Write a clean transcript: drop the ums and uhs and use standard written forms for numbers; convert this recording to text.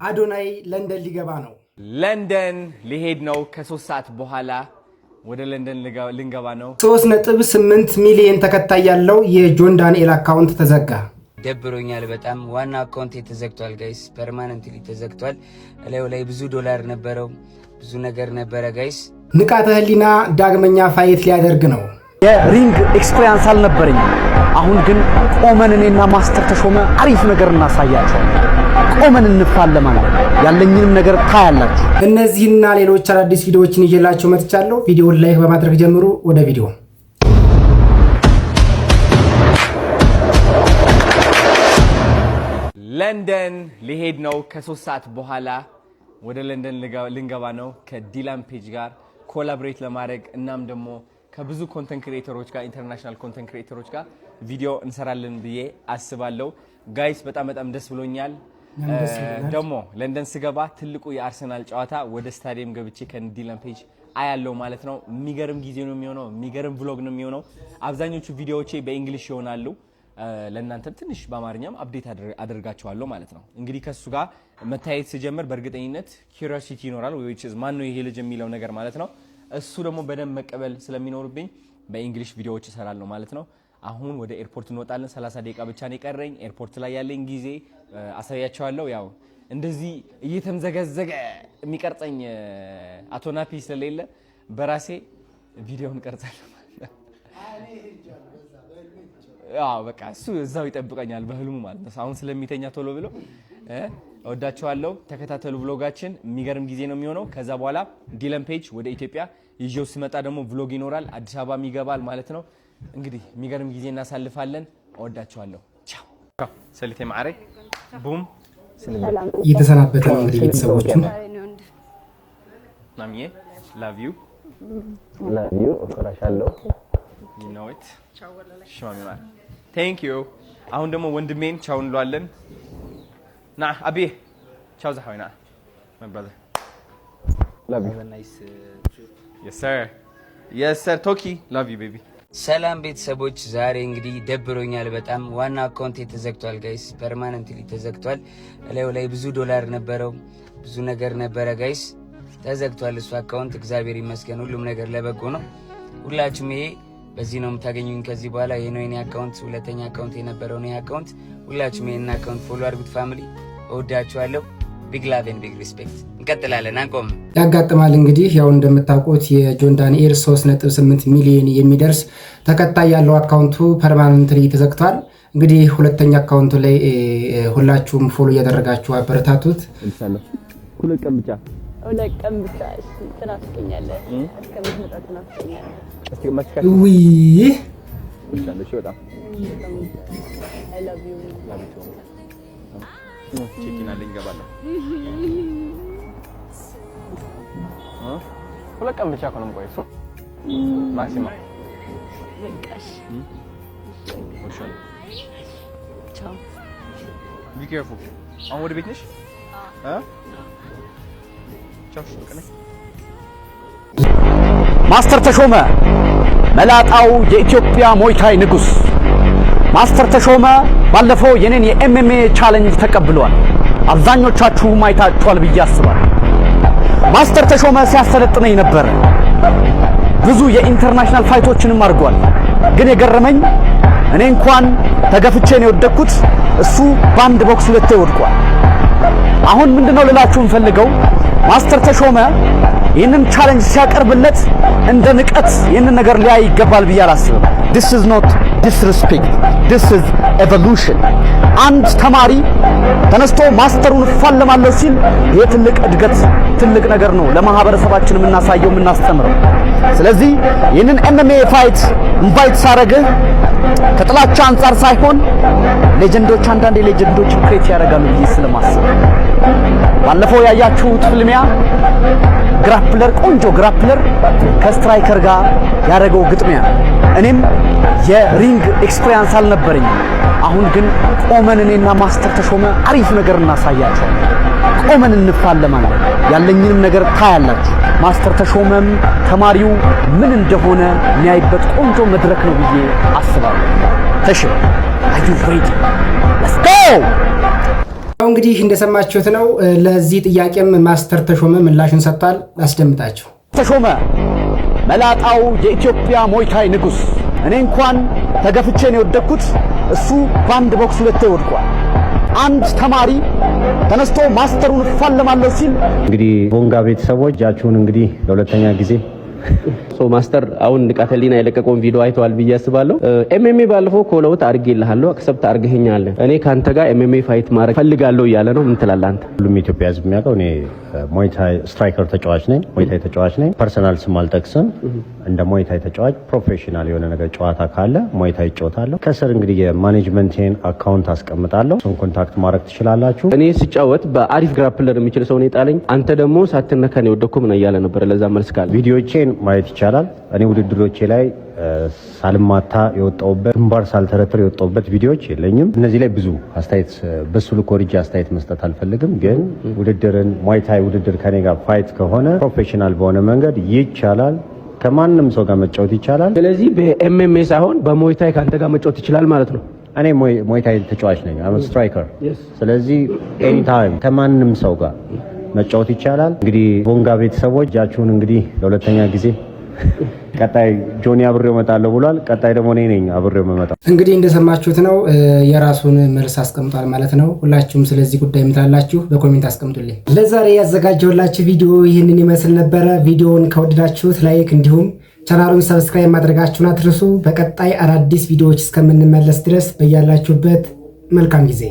አዶናይ ለንደን ሊገባ ነው። ለንደን ሊሄድ ነው። ከ3 ሰዓት በኋላ ወደ ለንደን ልንገባ ነው። 3.8 ሚሊዮን ተከታይ ያለው የጆን ዳንኤል አካውንት ተዘጋ። ደብሮኛል በጣም። ዋና አካውንት ተዘግቷል ጋይስ፣ ፐርማነንትሊ ተዘግቷል። ላይ ብዙ ዶላር ነበረው፣ ብዙ ነገር ነበረ ጋይስ። ንቃተ ህሊና ዳግመኛ ፋይት ሊያደርግ ነው። የሪንግ ኤክስፒሪየንስ አልነበረኝም። አሁን ግን ቆመን እኔና ማስተር ተሾመ አሪፍ ነገር እናሳያቸው። ቆመን እንፋለማለን። ያለኝንም ነገር ታያላችሁ። እነዚህና ሌሎች አዳዲስ ቪዲዮዎችን ይዤላችሁ መጥቻለሁ። ቪዲዮውን ላይክ በማድረግ ጀምሩ። ወደ ቪዲዮ ለንደን ሊሄድ ነው። ከ3 ሰዓት በኋላ ወደ ለንደን ልንገባ ነው ከዲላን ፔጅ ጋር ኮላቦሬት ለማድረግ እናም ደግሞ ከብዙ ኮንተንት ክሬተሮች ጋር ኢንተርናሽናል ኮንተንት ክሬተሮች ጋር ቪዲዮ እንሰራለን ብዬ አስባለሁ። ጋይስ በጣም ደስ ብሎኛል። ደግሞ ለንደን ስገባ ትልቁ የአርሰናል ጨዋታ ወደ ስታዲየም ገብቼ ከዲላን ፔጅ አያለው ማለት ነው። የሚገርም ጊዜ ነው የሚሆነው፣ የሚገርም ቭሎግ ነው የሚሆነው። አብዛኞቹ ቪዲዮዎቼ በእንግሊሽ ይሆናሉ። ለእናንተም ትንሽ በአማርኛም አፕዴት አደርጋቸዋለሁ ማለት ነው። እንግዲህ ከሱ ጋር መታየት ሲጀምር በእርግጠኝነት ኪዩሪዮሲቲ ይኖራል፣ which is ማን ነው ይሄ ልጅ የሚለው ነገር ማለት ነው። እሱ ደግሞ በደንብ መቀበል ስለሚኖርብኝ በእንግሊሽ ቪዲዮዎች እሰራለሁ ማለት ነው። አሁን ወደ ኤርፖርት እንወጣለን። 30 ደቂቃ ብቻ ነው የቀረኝ። ኤርፖርት ላይ ያለኝ ጊዜ አሳያቸዋለሁ። ያው እንደዚህ እየተምዘገዘገ የሚቀርጸኝ አቶ ናፒ ስለሌለ በራሴ ቪዲዮን ቀርጻለሁ። ያው በቃ እሱ እዛው ይጠብቀኛል በህልሙ ማለት ነው። አሁን ስለሚተኛ ቶሎ ብሎ እወዳቸዋለሁ። ተከታተሉ ብሎጋችን። የሚገርም ጊዜ ነው የሚሆነው። ከዛ በኋላ ዲላን ፔጅ ወደ ኢትዮጵያ ይዤው ሲመጣ ደግሞ ብሎግ ይኖራል። አዲስ አበባም ይገባል ማለት ነው። እንግዲህ የሚገርም ጊዜ እናሳልፋለን። እወዳቸዋለሁ። ቻው ሰሊቴ ማዕሬ ቡም እየተሰናበተ ነው እንግዲህ ቤተሰቦቹን ናምዬ ላቭ ዩ እኮራሻለሁ። you know it ቻው ወላሂ ሽማሚ ማለት thank you። አሁን ደግሞ ወንድሜን ቻው እንለዋለን። ና አቤ ቻው ዘሐዊና my brother love you. Have a nice trip. yes sir toki love you baby። ሰላም ቤተሰቦች፣ ዛሬ እንግዲህ ደብሮኛል በጣም። ዋና አካውንት ተዘግቷል ጋይስ፣ ፐርማነንትሊ ተዘግቷል። ላይ ብዙ ዶላር ነበረው፣ ብዙ ነገር ነበረ ጋይስ፣ ተዘግቷል እሱ አካውንት። እግዚአብሔር ይመስገን፣ ሁሉም ነገር ለበጎ ነው። ሁላችሁም ይሄ በዚህ ነው የምታገኙኝ ከዚህ በኋላ። ይሄ ነው የኔ አካውንት፣ ሁለተኛ አካውንት የነበረው ነው አካውንት። ሁላችሁም ይሄን አካውንት ፎሎ አድርጉት ፋሚሊ። እወዳችኋለሁ። ቢግ ላቭ ኤንድ ቢግ ሪስፔክት። እንቀጥላለን፣ አንቆም። ያጋጥማል እንግዲህ ያው እንደምታውቁት የጆን ዳንኤል 3.8 ሚሊዮን የሚደርስ ተከታይ ያለው አካውንቱ ፐርማነንትሊ ተዘግቷል። እንግዲህ ሁለተኛ አካውንቱ ላይ ሁላችሁም ፎሎ እያደረጋችሁ አበረታቱት። ሁለት ቀን ብቻ ትናፍቀኛለህ። እስከምትመጣ ትናፍቀኛለህ። ውይ I love you. ቺኪና ልንገባለሁ። ሁለት ቀን ብቻ እኮ ነው የምቆየው ማክሲማም። በቃሽ። ቻው። ቢ ኬርፉል። አሁን ወደ ቤት ነሽ? ቻው ሽቀነ ማስተር ተሾመ መላጣው የኢትዮጵያ ሞይታይ ንጉስ ማስተር ተሾመ ባለፈው የኔን የኤምኤምኤ ቻሌንጅ ተቀብሏል። አብዛኞቻችሁ ማይታችኋል ብዬ አስባለሁ። ማስተር ተሾመ ሲያሰለጥነኝ ነበር። ብዙ የኢንተርናሽናል ፋይቶችንም አድርጓል። ግን የገረመኝ እኔ እንኳን ተገፍቼ ነው የወደኩት፣ እሱ ባንድ ቦክስ ሁለቴ ወድቋል። አሁን ምንድነው ልላችሁ እንፈልገው ማስተር ተሾመ ይህንን ቻሌንጅ ሲያቀርብለት እንደ ንቀት ይህንን ነገር ሊያይ ይገባል ብዬ አላስብም። this is not disrespect, this is evolution። አንድ ተማሪ ተነስቶ ማስተሩን ፋለማለሁ ሲል ይሄ ትልቅ እድገት፣ ትልቅ ነገር ነው ለማህበረሰባችን የምናሳየው የምናስተምረው። ስለዚህ ይህንን ኤምኤምኤ ፋይት ኢንቫይት ሳረግህ ከጥላቻ አንፃር ሳይሆን ሌጀንዶች አንዳንዴ ሌጀንዶችን ክሬት ያደርጋሉ ብዬ ስለማስብ ባለፈው ያያችሁት ፍልሚያ ግራፕለር፣ ቆንጆ ግራፕለር ከስትራይከር ጋር ያደረገው ግጥሚያ። እኔም የሪንግ ኤክስፒሪየንስ አልነበረኝም። አሁን ግን ቆመን እኔና ማስተር ተሾመ አሪፍ ነገር እናሳያቸው። ቆመን እንፋለማለን። ያለኝንም ነገር ታያላችሁ። ማስተር ተሾመም ተማሪው ምን እንደሆነ የሚያይበት ቆንጆ መድረክ ነው ብዬ አስባለሁ። ተሽ are you ready? let's go እንግዲህ እንደሰማችሁት ነው። ለዚህ ጥያቄም ማስተር ተሾመ ምላሹን ሰጥቷል። አስደምጣችሁ። ተሾመ መላጣው የኢትዮጵያ ሞይታይ ንጉስ፣ እኔ እንኳን ተገፍቼ ነው የወደቅኩት፣ እሱ ባንድ ቦክስ ሁለቴ ወድቋል። አንድ ተማሪ ተነስቶ ማስተሩን ፋለማለሁ ሲል እንግዲህ ቦንጋ ቤተሰቦች እጃችሁን እንግዲህ ለሁለተኛ ጊዜ ማስተር አሁን ንቃተ ህሊና የለቀቀውን ቪዲዮ አይተዋል ብዬ አስባለሁ። ኤምኤምኤ ባለፈው ኮለውት አድርጌልሃለሁ አክሰፕት አድርገኸኛል፣ እኔ ካንተ ጋር ኤምኤምኤ ፋይት ማድረግ ፈልጋለሁ እያለ ነው። ምን ትላለህ አንተ? ሁሉም ኢትዮጵያ ህዝብ የሚያውቀው እኔ ሞይታይ ስትራይከር ተጫዋች ነኝ፣ ሞይታይ ተጫዋች ነኝ። ፐርሰናል ስም አልጠቅስም። እንደ ሞይታይ ተጫዋች ፕሮፌሽናል የሆነ ነገር ጨዋታ ካለ ሞይታይ እጫወታለሁ። ከስር እንግዲህ የማኔጅመንቴን አካውንት አስቀምጣለሁ፣ እሱን ኮንታክት ማድረግ ትችላላችሁ። እኔ ስጫወት በአሪፍ ግራፕለር የሚችል ሰው ነው የጣለኝ፣ አንተ ደግሞ ሳትነካን የወደኩ ምን እያለ ነበር። ለዛ መልስ ካለ ቪዲዮቼን ማየት ይቻላል። እኔ ውድድሮቼ ላይ ሳልማታ የወጣውበት ግንባር ሳልተረተር የወጣውበት ቪዲዮዎች የለኝም። እነዚህ ላይ ብዙ አስተያየት በሱ ልክ ወርጄ አስተያየት መስጠት አልፈልግም። ግን ውድድርን ሞይታይ ውድድር ከኔ ጋር ፋይት ከሆነ ፕሮፌሽናል በሆነ መንገድ ይቻላል። ከማንም ሰው ጋር መጫወት ይቻላል። ስለዚህ በኤምኤምኤ ሳይሆን በሞይታይ ካንተ ጋር መጫወት ይችላል ማለት ነው። እኔ ሞይታይ ተጫዋች ነኝ፣ አም ስትራይከር። ስለዚህ ኤኒ ታይም ከማንም ሰው ጋር መጫወት ይቻላል። እንግዲህ ቦንጋ ቤተሰቦች እጃችሁን እንግዲህ ለሁለተኛ ጊዜ ቀጣይ ጆኒ አብሬው እመጣለሁ ብሏል። ቀጣይ ደግሞ እኔ ነኝ አብሬው የምመጣው። እንግዲህ እንደሰማችሁት ነው፣ የራሱን መልስ አስቀምጧል ማለት ነው። ሁላችሁም ስለዚህ ጉዳይ ምታላችሁ በኮሜንት አስቀምጡልኝ። ለዛሬ ያዘጋጀሁላችሁ ቪዲዮ ይህንን ይመስል ነበረ። ቪዲዮውን ከወደዳችሁት ላይክ፣ እንዲሁም ቻናሉን ሰብስክራይብ ማድረጋችሁን አትርሱ። በቀጣይ አዳዲስ ቪዲዮዎች እስከምንመለስ ድረስ በያላችሁበት መልካም ጊዜ